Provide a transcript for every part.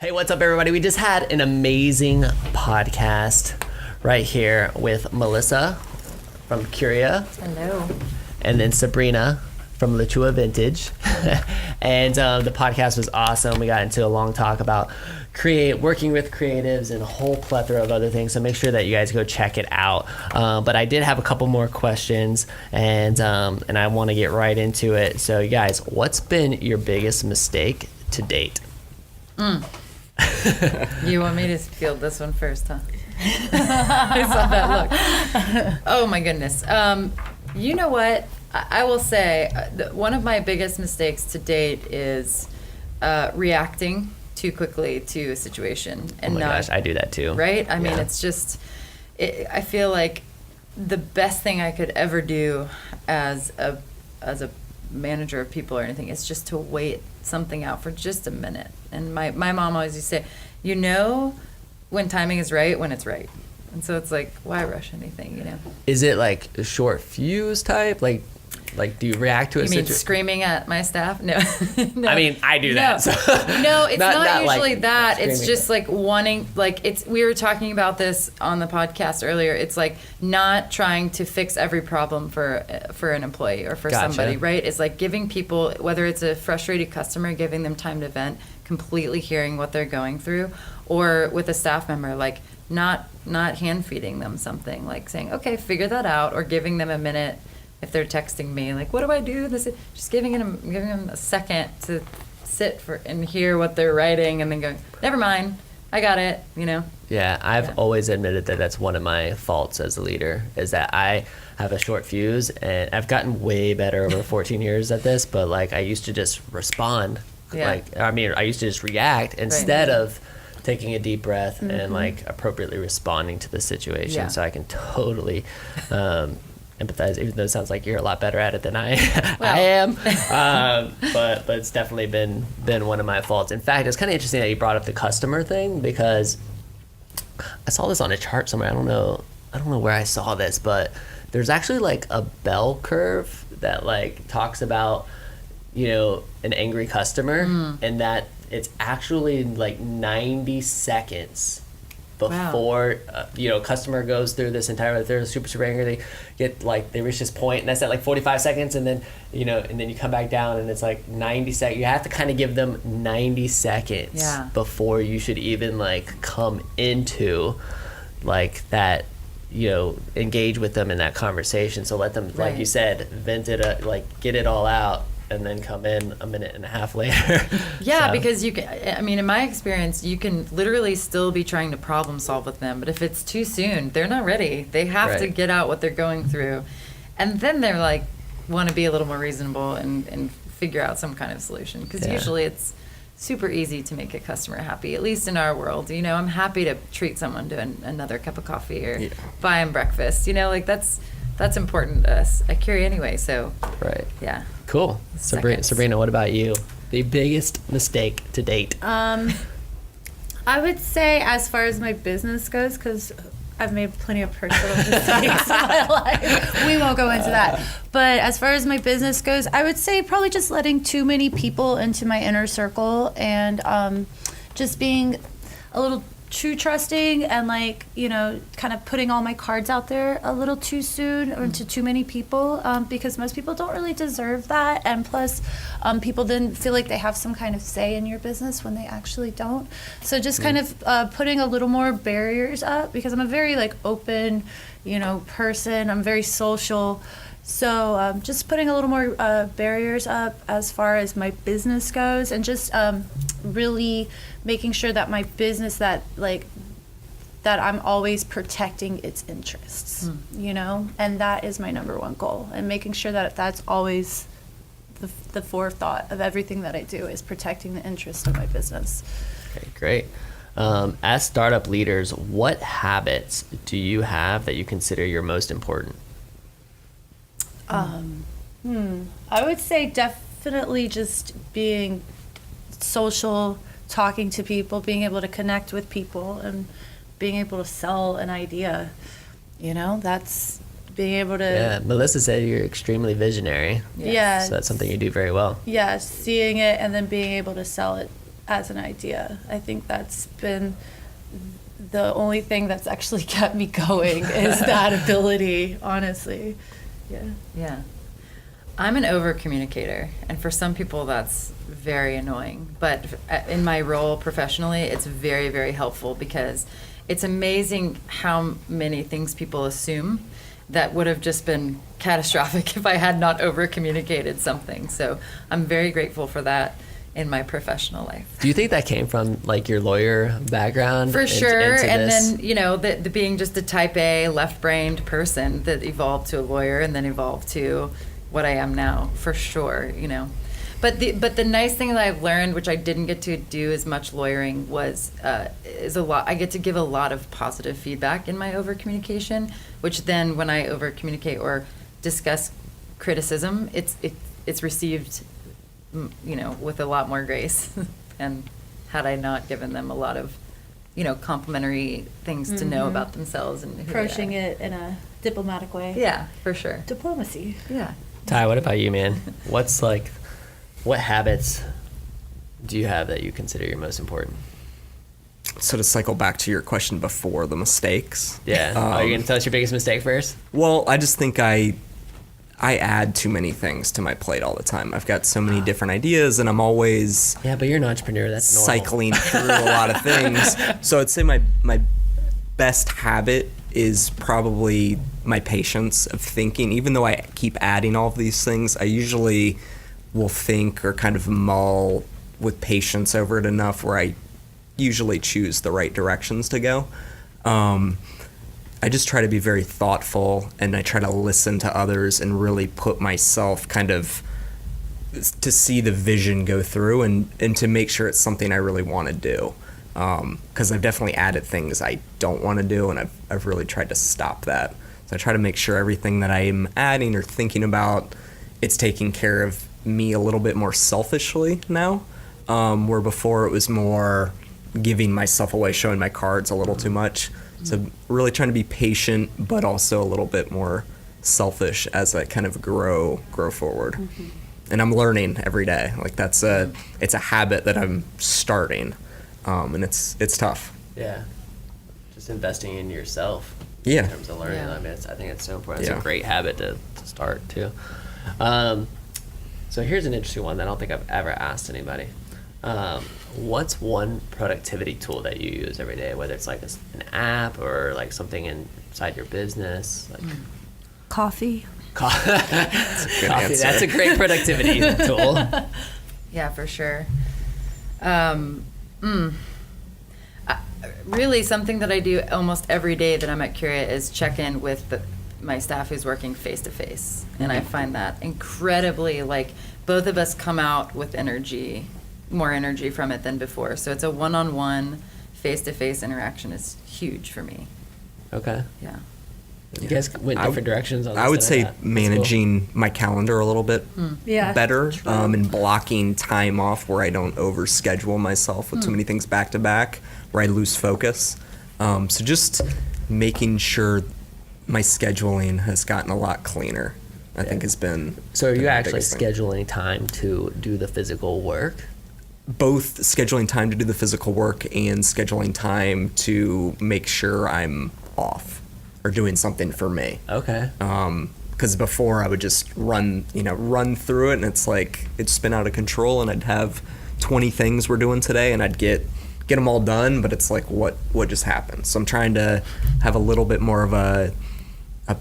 Hey, what's up, everybody? We just had an amazing podcast right here with Melissa from Curia. Hello. And then Sabrina from Chua Vintage. And the podcast was awesome. We got into a long talk about working with creatives and a whole plethora of other things. So make sure that you guys go check it out. But I did have a couple more questions, and I want to get right into it. So, you guys, what's been your biggest mistake to date? You want me to field this one first, huh? I saw that look. Oh my goodness. You know what? I will say one of my biggest mistakes to date is reacting too quickly to a situation. And oh my gosh, I do that too. Right? I mean, it's just, I feel like the best thing I could ever do as a manager of people or anything is just to wait something out for just a minute. And my mom always used to say, you know when timing is right when it's right. And so it's like, why rush anything, you know? Is it like a short fuse type? Like do you react to a situation? You mean screaming at my staff? No. No. I mean, I do that. So. No, it's not usually like that. It's just like wanting, like we were talking about this on the podcast earlier. It's like not trying to fix every problem for an employee or for somebody, right? It's like giving people, whether it's a frustrated customer, giving them time to vent, completely hearing what they're going through, or with a staff member, like not hand feeding them something, like saying, okay, figure that out, or giving them a minute. If they're texting me, like, what do I do? Just giving them a second to sit and hear what they're writing, and then going, never mind, I got it, you know? Yeah, I've always admitted that that's one of my faults as a leader, is that I have a short fuse, and I've gotten way better over 14 years at this, but like I used to just respond. Yeah. I used to just react instead of taking a deep breath and like appropriately responding to the situation. Yeah. So I can totally empathize, even though it sounds like you're a lot better at it than I am. But it's definitely been one of my faults. In fact, it's kind of interesting that you brought up the customer thing, because I saw this on a chart somewhere. I don't know where I saw this, but there's actually like a bell curve that like talks about, you know, an angry customer, and that it's actually like 90 seconds before customer goes through this entire, if they're super angry, they reach this point, and that's at like 45 seconds, and then you come back down, and it's like 90 seconds. You have to kind of give them 90 seconds before you should even like come into like that, you know, engage with them in that conversation. So let them, like you said, vent it, like get it all out, and then come in a minute and a half later. Yeah, because you can, I mean, in my experience, you can literally still be trying to problem solve with them, but if it's too soon, they're not ready. They have to get out what they're going through. And then they're like, want to be a little more reasonable and figure out some kind of solution. Because usually it's super easy to make a customer happy, at least in our world. You know, I'm happy to treat someone to another cup of coffee or buy them breakfast. You know, like that's important to us at Curia anyway, so. Yeah. Cool. Sabrina, what about you? The biggest mistake to date? I would say, as far as my business goes, because I've made plenty of personal mistakes in my life. We won't go into that. But as far as my business goes, I would say probably just letting too many people into my inner circle, and just being a little too trusting, and like, you know, kind of putting all my cards out there a little too soon or to too many people, because most people don't really deserve that, and plus people then feel like they have some kind of say in your business when they actually don't. So just kind of putting a little more barriers up, because I'm a very like open, you know, person. I'm very social. So just putting a little more barriers up as far as my business goes, and just really making sure that my business, that I'm always protecting its interests, you know, and that is my number one goal, and making sure that that's always the forethought of everything that I do, is protecting the interest of my business. Okay, great. As startup leaders, what habits do you have that you consider your most important? I would say definitely just being social, talking to people, being able to connect with people, and being able to sell an idea. You know, that's being able to... Yeah, Melissa said you're extremely visionary. Yeah. So that's something you do very well. Yeah, seeing it and then being able to sell it as an idea. I think that's been the only thing that's actually kept me going is that ability, honestly. Yeah. I'm an over communicator, and for some people that's very annoying. But in my role professionally, it's very, very helpful because it's amazing how many things people assume that would have just been catastrophic if I had not over communicated something. So I'm very grateful for that in my professional life. Do you think that came from like your lawyer background? For sure, into and this? then, you know, the being just a type A, left-brained person that evolved to a lawyer and then evolved to what I am now, for sure, you know. But the nice thing that I've learned, which I didn't get to do as much lawyering, is a lot. I get to give a lot of positive feedback in my over communication, which then when I over communicate or discuss criticism, it's received, you know, with a lot more grace than had I not given them a lot of, you know, complimentary things to know about themselves and who they Approaching are. it in a diplomatic way. Yeah, for sure. Diplomacy. Yeah. Ty, what about you, man? What habits do you have that you consider your most important? So to cycle back to your question before, the mistakes. Yeah. Are you going to tell us your biggest mistake first? Well, I just think I add too many things to my plate all the time. I've got so many different ideas, and I'm always Yeah, but you're an entrepreneur. That's normal. cycling through a lot of things. So I'd say my best habit is probably my patience of thinking. Even though I keep adding all of these things, I usually will think or kind of mull with patience over it enough where I usually choose the right directions to go. I just try to be very thoughtful, and I try to listen to others and really put myself kind of to see the vision go through and to make sure it's something I really want to do. Because I've definitely added things I don't want to do, and I've really tried to stop that. So I try to make sure everything that I am adding or thinking about, it's taking care of me a little bit more selfishly now, where before it was more giving myself away, showing my cards a little too much. So really trying to be patient, but also a little bit more selfish as I kind of grow forward. And I'm learning every day. Like it's a habit that I'm starting, and it's tough. Yeah. Just investing in yourself. Yeah. In terms of learning. Yeah. I mean, I think it's so important. It's Yeah. a great habit to start too. So here's an interesting one that I don't think I've ever asked anybody. What's one productivity tool that you use every day, whether it's like an app or like something inside your business? Like Coffee. That's a good coffee. answer. That's a great productivity tool. Yeah, for sure. Really, something that I do almost every day that I'm at Curia is check in with my staff who's working face to face, and I find that incredibly, like, both of us come out with energy, more energy from it than before. So it's a one-on-one, face-to-face interaction is huge for me. Okay. Yeah. You guys went different directions on this. I would than say thought. That's cool. managing my calendar a little bit Yeah. better, and blocking time off where I don't overschedule myself with too many things back to back, where I lose focus. So just making sure my scheduling has gotten a lot cleaner, I think has been. So are been you the actually biggest thing. scheduling time to do the physical work? Both scheduling time to do the physical work and scheduling time to make sure I'm off or doing something for me. Okay. Because before I would just run through it, and it's like it'd spin out of control, and I'd have 20 things we're doing today, and I'd get them all done, but it's like what just happened? So I'm trying to have a little bit more of a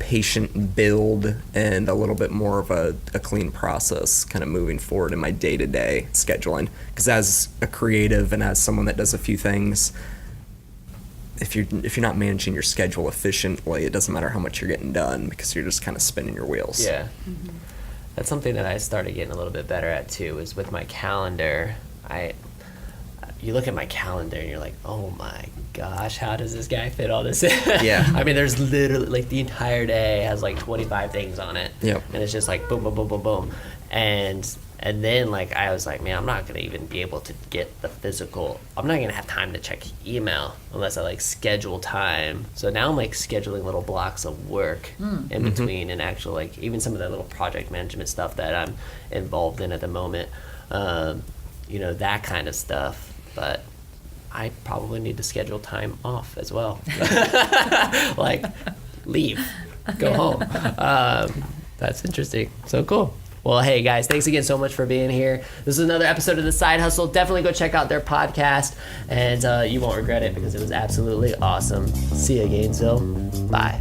patient build and a little bit more of a clean process kind of moving forward in my day-to-day scheduling. Because as a creative and as someone that does a few things, if you're not managing your schedule efficiently, it doesn't matter how much you're getting done because you're just kind of spinning your wheels. Yeah. That's something that I started getting a little bit better at too, is with my calendar. You look at my calendar and you're like, oh my gosh, how does this guy fit all this in? Yeah. I mean, there's literally, like, the entire day has like 25 things on it. Yep. And it's just like boom, boom, boom, boom, boom. And then, like, I was like, man, I'm not going to even be able to get the physical. I'm not going to have time to check email unless I, like, schedule time. So now I'm, like, scheduling little blocks of work in between and actual, like, even some of the little project management stuff that I'm involved in at the moment. That kind of stuff but I probably need to schedule time off as well. Like, leave, go home. That's interesting. So cool. Well, hey guys, thanks again so much for being here. This is another episode of The Side Hustle. Definitely go check out their podcast, and you won't regret it because it was absolutely awesome. See ya, Gainesville. Bye.